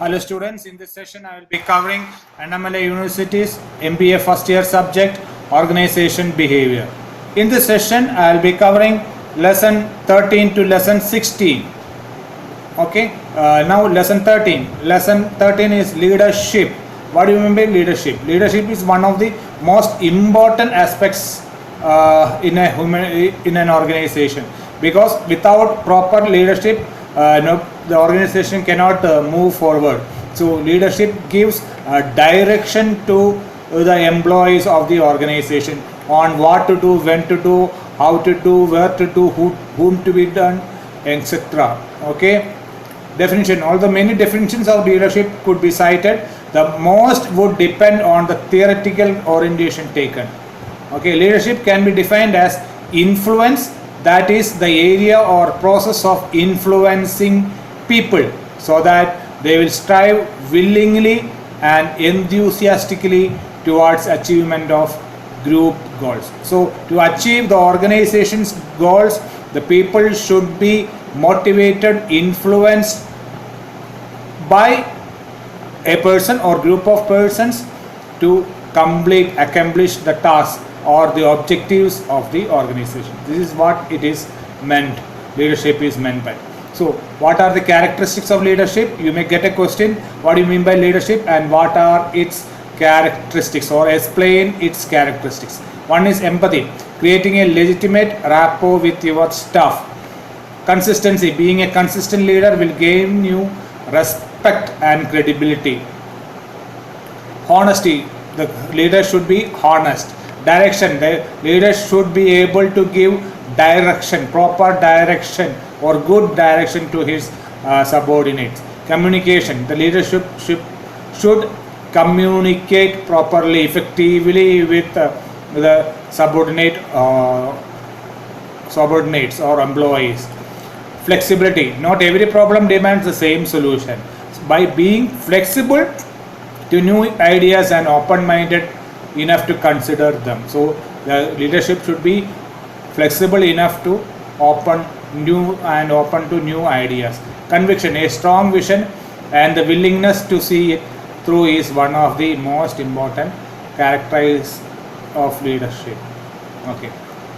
Hello students, in this session I will be covering Annamalai University's MBA first year subject Organization Behavior. In this session I will be covering lesson 13 to lesson 16. Okay, now lesson 13. Lesson 13 is leadership. What do you mean by leadership? Leadership is one of the most important aspects in an organization, because without proper leadership the organization cannot move forward. So leadership gives direction to the employees of the organization on what to do, when to do, how to do, where to do, whom to be done, etc. Okay, definition. Although many definitions of leadership could be cited, the most would depend on the theoretical orientation taken. Okay, leadership can be defined as influence, that is the area or process of influencing people so that they will strive willingly and enthusiastically towards achievement of group goals. So to achieve the organization's goals, the people should be motivated, influenced by a person or group of persons to accomplish the task or the objectives of the organization. This is what it is meant, leadership is meant by. So what are the characteristics of leadership? You may get a question, what do you mean by leadership and what are its characteristics, or explain its characteristics. One is empathy, creating a legitimate rapport with your staff. Consistency, being a consistent leader will gain you respect and credibility. Honesty, the leader should be honest. Direction, the leader should be able to give direction, proper direction or good direction to his subordinates. Communication, the leadership should communicate properly, effectively with the subordinates or employees. Flexibility, not every problem demands the same solution. By being flexible to new ideas and open-minded enough to consider them. So the leadership should be flexible enough to open to new ideas. Conviction, a strong vision and the willingness to see it through is one of the most important characteristics of leadership. Okay,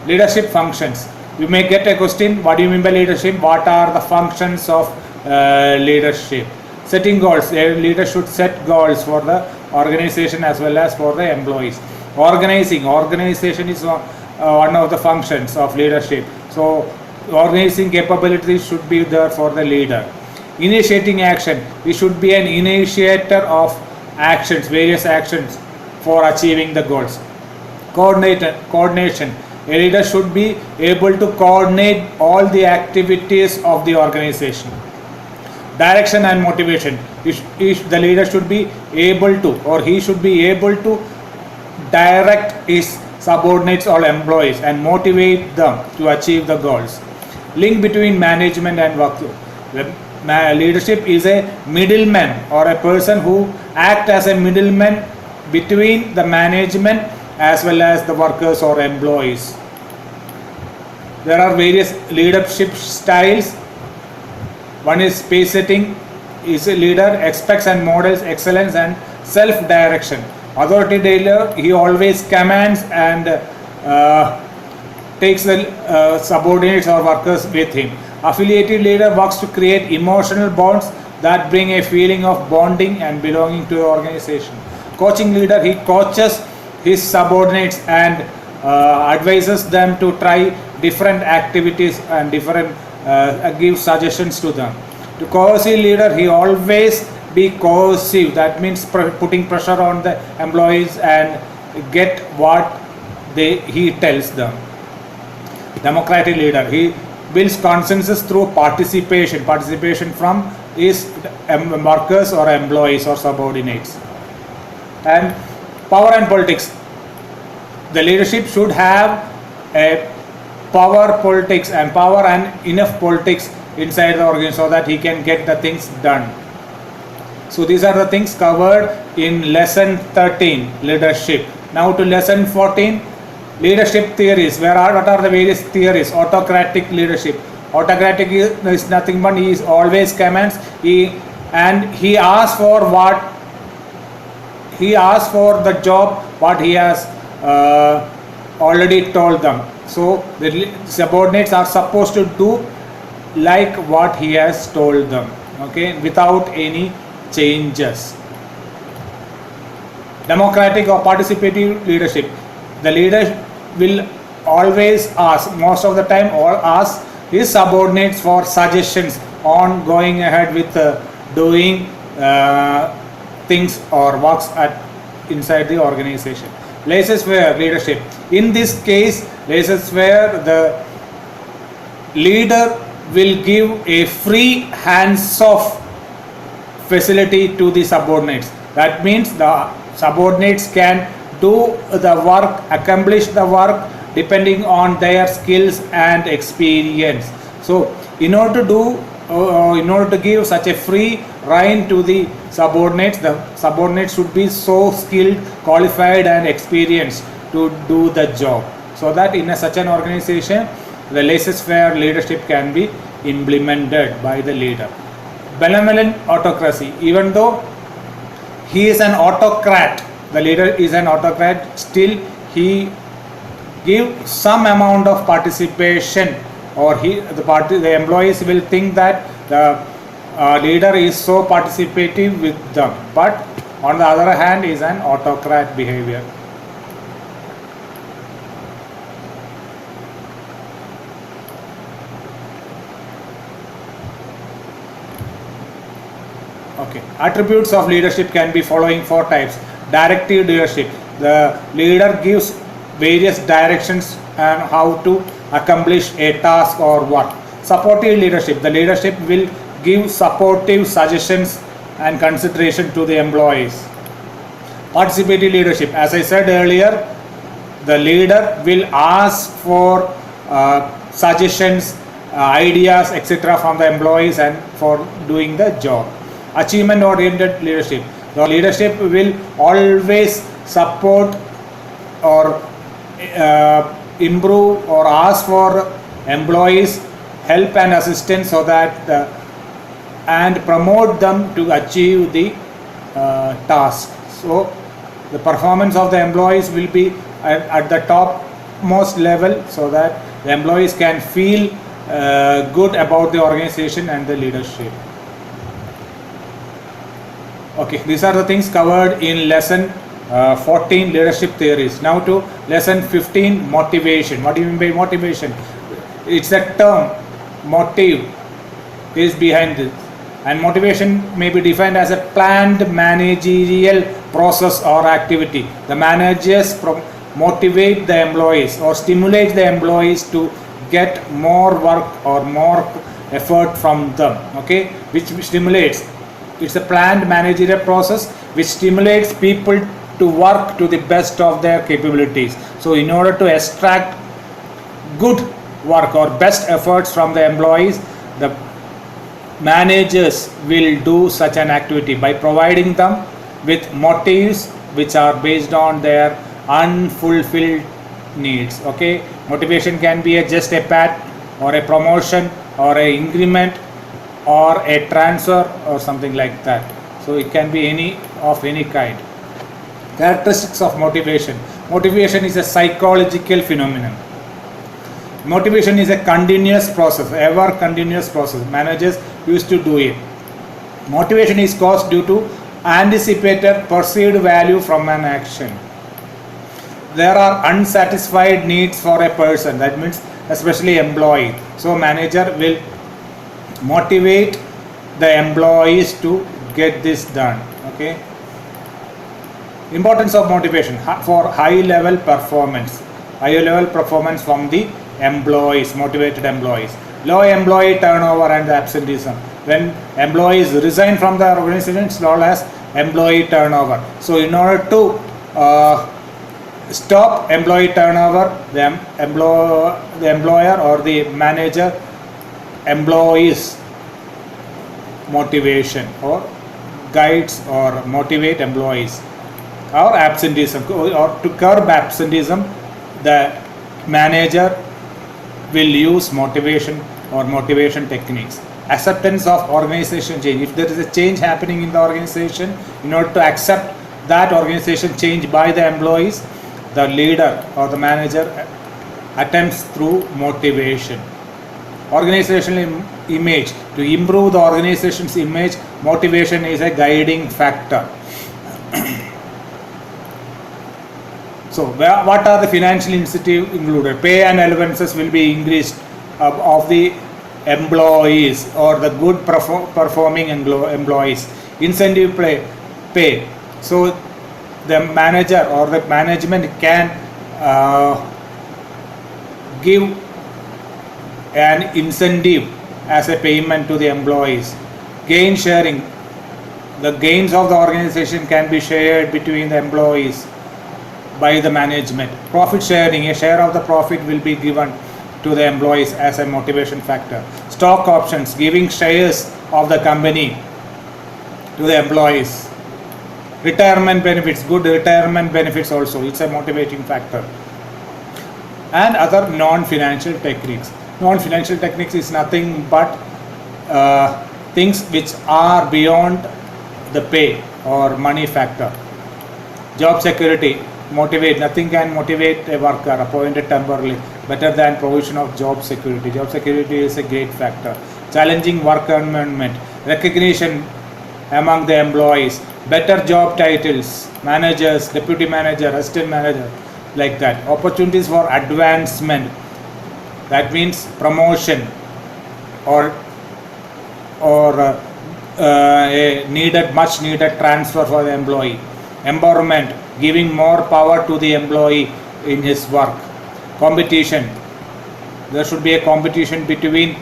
leadership functions. You may get a question, what do you mean by leadership? What are the functions of leadership? Setting goals. A leader should set goals for the organization as well as for the employees. Organization is one of the functions of leadership. So organizing capabilities should be there for the leader. Initiating action. He should be an initiator of actions, various actions for achieving the goals. Coordination. A leader should be able to coordinate all the activities of the organization. Direction and motivation. The leader should be able to, or he should be able to direct his subordinates or employees and motivate them to achieve the goals. Link between management and workers. Leadership is a middleman or a person who acts as a middleman between the management as well as the workers or employees. There are various leadership styles. One is pace setting, is a leader expects and models excellence and self-direction. Authority leader, he always commands and takes the subordinates or workers with him. Affiliated leader works to create emotional bonds that bring a feeling of bonding and belonging to the organization. Coaching leader, he coaches his subordinates and advises them to try different activities and give suggestions to them. The coercive leader, he always be coercive, that means putting pressure on the employees and get what he tells them. Democratic leader, he builds consensus through participation from his workers or employees or subordinates. And power and politics, the leadership should have a power politics and power and enough politics inside the organization so that he can get the things done. So these are the things covered in lesson 13, leadership. Now to lesson 14, leadership theories. What are the various theories? Autocratic leadership. Autocratic is nothing but he is always commands. He and he asks for the job what he has already told them. So the subordinates are supposed to do like what he has told them, okay, without any changes. Democratic or participative leadership. The leader will always ask, most of the time, ask his subordinates for suggestions on going ahead with doing things or works inside the organization. Laissez-faire leadership. In this case, laissez-faire, the leader will give a free hands-off facility to the subordinates. That means the subordinates can do the work, accomplish the work depending on their skills and experience. So in order to give such a free rein to the subordinates should be so skilled, qualified and experienced to do the job, so that in such an organization the laissez-faire leadership can be implemented by the leader. Benevolent autocracy. Even though he is an autocrat, the leader is an autocrat, still he give some amount of participation, or the employees will think that the leader is so participative with them, but on the other hand is an autocrat behavior. Okay, attributes of leadership can be following 4 types. Directive leadership. The leader gives various directions and how to accomplish a task or work. Supportive leadership. The leadership will give supportive suggestions and consideration to the employees. Participative leadership. As I said earlier, the leader will ask for suggestions, ideas, etc. from the employees and for doing the job. Achievement oriented leadership. The leadership will always support or improve or ask for employees help and assistance, so that and promote them to achieve the task. So the performance of the employees will be at the topmost level, so that the employees can feel good about the organization and the leadership. Okay, these are the things covered in lesson 14, leadership theories. Now to lesson 15, motivation. What do you mean by motivation? It's a term, motive is behind this, and motivation may be defined as a planned managerial process or activity. The managers motivate the employees or stimulate the employees to get more work or more effort from them, okay, which stimulates. It's a planned managerial process which stimulates people to work to the best of their capabilities. So in order to extract good work or best efforts from the employees, the managers will do such an activity by providing them with motives which are based on their unfulfilled needs. Okay, motivation can be just a pat or a promotion or a increment or a transfer or something like that. So it can be any kind. Characteristics of motivation. Motivation is a psychological phenomenon. Motivation is a continuous process, ever continuous process. Managers used to do it. Motivation is caused due to anticipated perceived value from an action. There are unsatisfied needs for a person, that means especially employee. So manager will motivate the employees to get this done. Okay. Importance of motivation for high level performance. High level performance from the employees, motivated employees. Low employee turnover and absenteeism. When employees resign from the organization, it's known as employee turnover. So in order to stop employee turnover, the employer or the manager employees motivation or guides or motivate employees. Or absenteeism, or to curb absenteeism, the manager will use motivation or motivation techniques. acceptance of organization change. If there is a change happening in the organization, in order to accept that organization change by the employees, the leader or the manager attempts through motivation. Organizational image. To improve the organization's image, motivation is a guiding factor. So, what are the financial incentives included? Pay and allowances will be increased of the employees or the good performing employees. Incentive pay. So, the manager or the management can give an incentive as a payment to the employees. Gain sharing. The gains of the organization can be shared between the employees by the management. Profit sharing, a share of the profit will be given to the employees as a motivation factor. Stock options, giving shares of the company to the employees. Retirement benefits, good retirement benefits also, it's a motivating factor. And other non-financial techniques. Non-financial techniques is nothing but things which are beyond the pay or money factor. Job security, motivate. Nothing can motivate a worker appointed temporarily better than provision of job security. Job security is a great factor. Challenging work environment, recognition among the employees, better job titles, managers, deputy manager, assistant manager, like that. Opportunities for advancement, that means promotion or a much needed transfer for the employee. Empowerment, giving more power to the employee in his work. Competition, there should be a competition between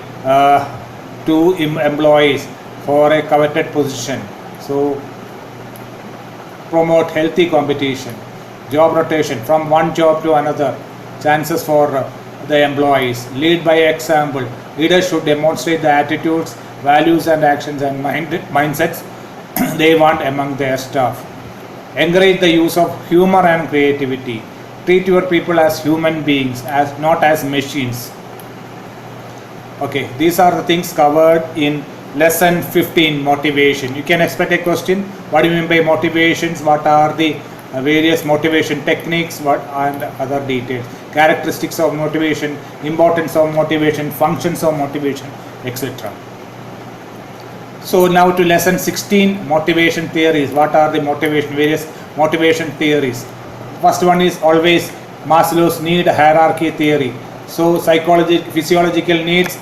two employees for a coveted position. So promote healthy competition. Job rotation, from one job to another, chances for the employees. Lead by example. Leaders should demonstrate the attitudes, values and actions and mindsets they want among their staff. Encourage the use of humor and creativity. Treat your people as human beings, as not as machines. Okay, these are the things covered in lesson 15, motivation. You can expect a question. What do you mean by motivations? What are the various motivation techniques? What and other details? Characteristics of motivation, importance of motivation, functions of motivation, etc. So now to lesson 16, motivation theories. What are the various motivation theories? First one is always Maslow's need hierarchy theory. So physiological needs,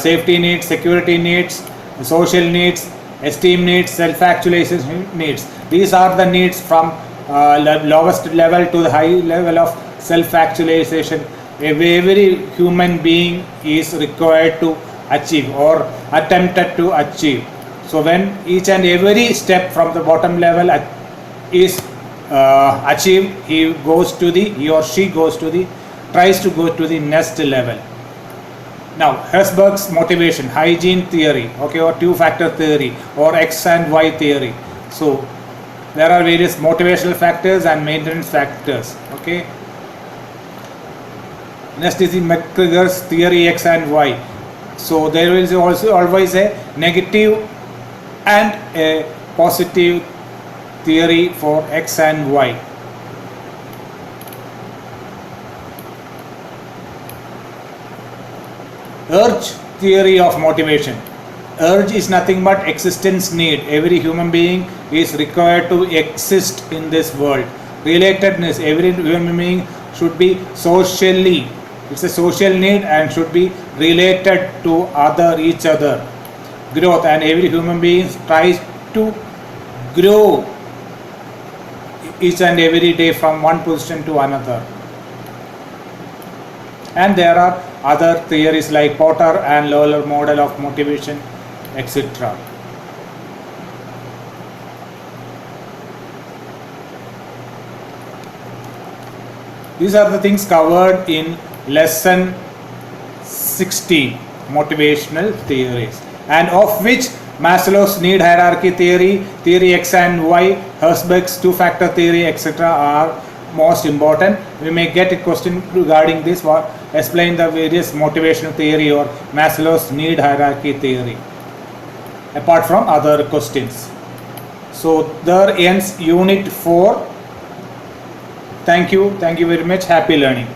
safety needs, security needs, social needs, esteem needs, self-actualization needs. These are the needs from lowest level to the high level of self-actualization every human being is required to achieve or attempted to achieve. So when each and every step from the bottom level is achieved, he or she tries to go to the next level. Now Herzberg's motivation, hygiene theory, okay, or two-factor theory, or X and Y theory. So there are various motivational factors and maintenance factors. Okay. Next is the McGregor's theory, X and Y. So there is also always a negative and a positive theory for X and Y. Urge theory of motivation. Urge is nothing but existence need. Every human being is required to exist in this world. Relatedness, every human being should be socially, it's a social need and should be related to each other. Growth, and every human being tries to grow each and every day from one position to another. And there are other theories like Porter and Lawler model of motivation, etc. These are the things covered in lesson 16, motivational theories, and of which Maslow's need hierarchy theory, theory X and Y, Herzberg's two-factor theory, etc. are most important. We may get a question regarding this. Explain the various motivational theory or Maslow's need hierarchy theory. apart from other questions. So there ends unit 4. Thank you very much. Happy learning.